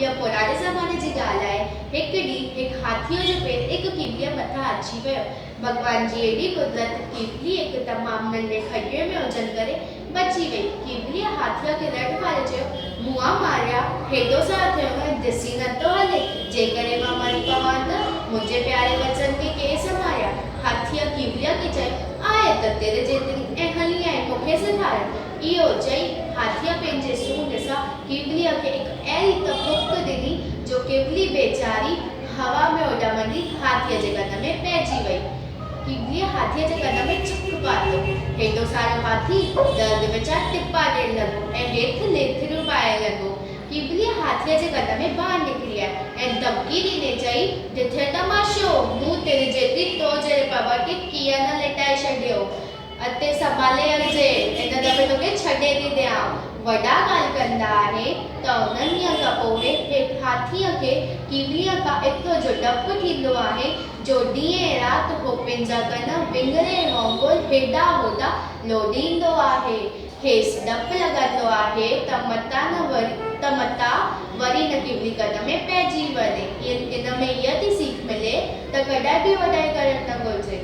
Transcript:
यह पुराने ज़माने जी ॻाल्हि आहे। हिकु ॾींहुं हिकु हाथीअ जो पेर हिकु कीवलीअ मथां अची वियो। भॻवान जी एॾी कुदरत, कीवली हिकु तमामु नंढे खॾे में हुजनि करे बची वई। कीवलीअ हाथीअ खे रॾ पारे चयो, मुआ मारिया, हेॾो सां थियो ऐं ॾिसी नथो हले, जेकॾहिं मां मरी पवां त मुंहिंजे प्यारे बचनि खे केरु संभालिया। हाथीअ कीवलीअ खे चयो, आहे त तेरे जेतिरी ऐं हली आई मूंखे सेखार। इहो चई हाथीअ पंहिंजे सूंड सां कीवलीअ खे हिकु अहिड़ी तपुक ॾिनी जो कीवली बेचारी हवा में उॾामंदी हाथीअ जे कन में पइजी वई। कीवलीअ हाथीअ जे कन में चिक पातो। हेॾो सारो हाथी दर्द में छा टिपा ॾियण लॻो ऐं हेठि लेथरियूं पाइण लॻो। कीवलीअ हाथीअ जे कन में बाहि निकिरी आई ऐं धमकी ॾिने चई, ॾिठे तमाशो, मूं तेरे जेतिरी तो जहिड़े पवर खे कीअं न लिटाए छॾियो। अते संभाले हलिजे, इन दफ़े तोखे छॾे थी ॾियां। वॾा ॻाल्हि कंदा आहे त उन्हनि ॾींहं खां पोइ हाथीअ खे कीवलीअ खां एतिरो जो डपु थींदो आहे जो ॾींहं राति हो पंहिंजा कन विंगड़े वांगुरु हेॾा होॾा लोॾींदो आहे। खेसि डपु लॻंदो आहे त मता वरी न कीवली कन में पइजी वञे। इन में इहा थी सीख मिले त कॾहिं बि वॾा